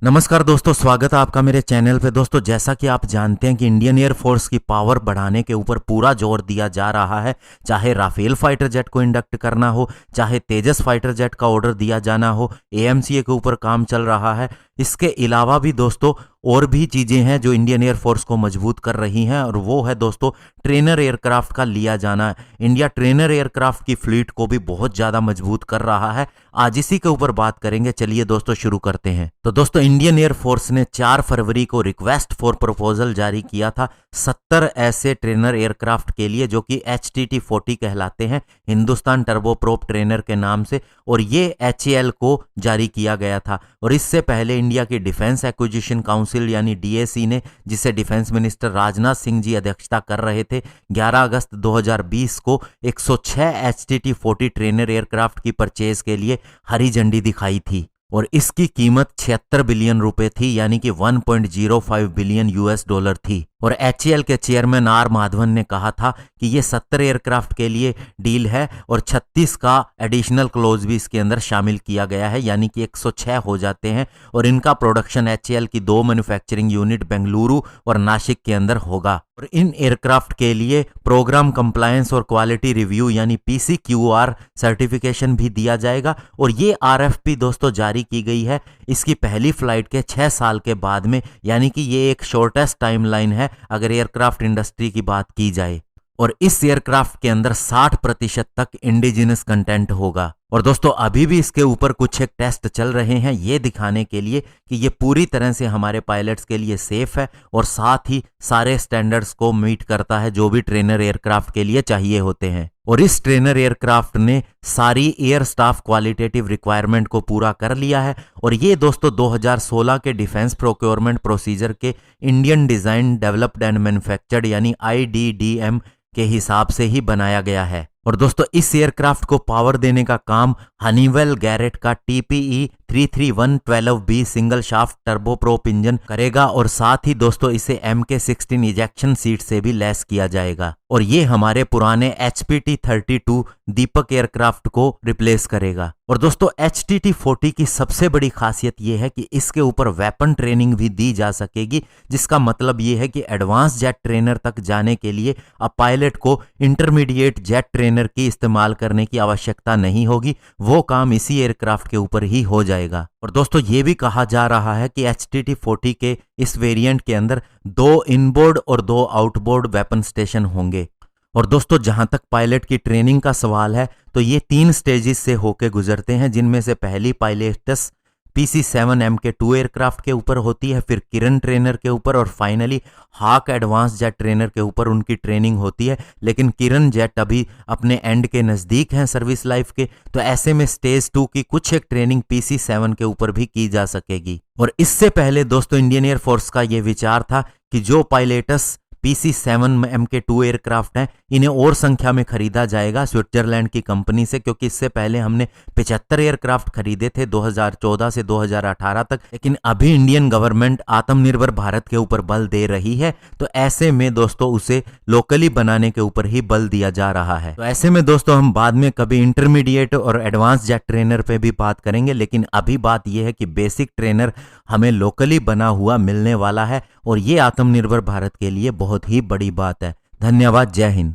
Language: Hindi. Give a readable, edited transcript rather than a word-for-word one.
नमस्कार दोस्तों, स्वागत है आपका मेरे चैनल पे। दोस्तों, जैसा कि आप जानते हैं कि इंडियन एयरफोर्स की पावर बढ़ाने के ऊपर पूरा जोर दिया जा रहा है। चाहे राफेल फाइटर जेट को इंडक्ट करना हो, चाहे तेजस फाइटर जेट का ऑर्डर दिया जाना हो, एएमसीए के ऊपर काम चल रहा है। इसके अलावा भी दोस्तों और भी चीज़ें हैं जो इंडियन एयरफोर्स को मजबूत कर रही हैं, और वो है दोस्तों ट्रेनर एयरक्राफ्ट का लिया जाना। इंडिया ट्रेनर एयरक्राफ्ट की फ्लीट को भी बहुत ज़्यादा मजबूत कर रहा है। आज इसी के ऊपर बात करेंगे। चलिए दोस्तों शुरू करते हैं। तो दोस्तों, इंडियन एयरफोर्स ने 4 फरवरी को रिक्वेस्ट फॉर प्रपोजल जारी किया था 70 ऐसे ट्रेनर एयरक्राफ्ट के लिए जो कि HTT-40 कहलाते हैं, हिंदुस्तान टर्बोप्रोप ट्रेनर के नाम से, और ये HAL को जारी किया गया था। और इससे पहले इंडिया की डिफेंस एक्विजिशन काउंसिल यानी DAC ने, जिसे डिफेंस मिनिस्टर राजनाथ सिंह जी अध्यक्षता कर रहे थे, 11 अगस्त 2020 को 106 HTT-40 ट्रेनर एयरक्राफ्ट की परचेज के लिए हरी झंडी दिखाई थी, और इसकी कीमत 76 बिलियन रुपए थी, यानी कि 1.05 बिलियन US डॉलर थी। और HAL के चेयरमैन R माधवन ने कहा था कि ये 70 एयरक्राफ्ट के लिए डील है और 36 का एडिशनल क्लोज भी इसके अंदर शामिल किया गया है, यानी कि 106 हो जाते हैं। और इनका प्रोडक्शन HAL की 2 मैन्युफैक्चरिंग यूनिट बेंगलुरु और नासिक के अंदर होगा। और इन एयरक्राफ्ट के लिए प्रोग्राम कंप्लायंस और क्वालिटी रिव्यू यानी PCQR सर्टिफिकेशन भी दिया जाएगा। और ये RFP दोस्तों जारी की गई है इसकी पहली फ्लाइट के 6 साल के बाद में, यानी कि ये एक शॉर्टेस्ट टाइमलाइन है अगर एयरक्राफ्ट इंडस्ट्री की बात की जाए। और इस एयरक्राफ्ट के अंदर 60% तक इंडिजिनस कंटेंट होगा। और दोस्तों, अभी भी इसके ऊपर कुछ एक टेस्ट चल रहे हैं ये दिखाने के लिए कि ये पूरी तरह से हमारे पायलट्स के लिए सेफ है और साथ ही सारे स्टैंडर्ड्स को मीट करता है जो भी ट्रेनर एयरक्राफ्ट के लिए चाहिए होते हैं। और इस ट्रेनर एयरक्राफ्ट ने सारी एयर स्टाफ क्वालिटेटिव रिक्वायरमेंट को पूरा कर लिया है। और ये दोस्तों 2016 के डिफेंस प्रोक्योरमेंट प्रोसीजर के Indian design developed and manufactured यानी IDDM के हिसाब से ही बनाया गया है। और दोस्तों, इस एयरक्राफ्ट को पावर देने का काम हनीवेल गैरेट का TPE 33112B single shaft turboprop engine करेगा, और साथ ही दोस्तों इसे MK16 इजेक्शन सीट से भी लैस किया जाएगा। और ये हमारे पुराने HPT-32 दीपक एयरक्राफ्ट को रिप्लेस करेगा। और दोस्तों, HTT-40 की सबसे बड़ी खासियत यह है कि इसके ऊपर वेपन ट्रेनिंग भी दी जा सकेगी, जिसका मतलब ये है कि एडवांस जेट ट्रेनर तक जाने के लिए अब पायलट को इंटरमीडिएट जेट ट्रेनर की इस्तेमाल करने की आवश्यकता नहीं होगी। वो काम इसी एयरक्राफ्ट के ऊपर ही हो जाएगा। और दोस्तों, ये भी कहा जा रहा है कि HTT-40 के इस वेरिएंट के अंदर 2 इनबोर्ड और 2 आउटबोर्ड वेपन स्टेशन होंगे। और दोस्तों, जहां तक पायलट की ट्रेनिंग का सवाल है तो ये 3 स्टेजेस से होकर गुजरते हैं, जिनमें से पहली पायलट्स PC-7 MK2 एयरक्राफ्ट के ऊपर होती है, फिर किरण ट्रेनर के ऊपर, और फाइनली हाक एडवांस जेट ट्रेनर के ऊपर उनकी ट्रेनिंग होती है। लेकिन किरण जेट अभी अपने एंड के नज़दीक हैं सर्विस लाइफ के, तो ऐसे में स्टेज 2 की कुछ एक ट्रेनिंग PC-7 के ऊपर भी की जा सकेगी। और इससे पहले दोस्तों इंडियन एयरफोर्स का ये विचार था कि जो पायलट्स PC-7 MK2 एयरक्राफ्ट हैं इन्हें और संख्या में खरीदा जाएगा स्विट्जरलैंड की कंपनी से, क्योंकि इससे पहले हमने 75 एयरक्राफ्ट खरीदे थे 2014 से 2018 तक। लेकिन अभी इंडियन गवर्नमेंट आत्मनिर्भर भारत के ऊपर बल दे रही है, तो ऐसे में दोस्तों उसे लोकली बनाने के ऊपर ही बल दिया जा रहा है। तो ऐसे में दोस्तों हम बाद में कभी इंटरमीडिएट और एडवांस जेट ट्रेनर पे भी बात करेंगे, लेकिन अभी बात यह है कि बेसिक ट्रेनर हमें लोकली बना हुआ मिलने वाला है, और ये आत्मनिर्भर भारत के लिए बहुत ही बड़ी बात है। धन्यवाद। जय हिंद।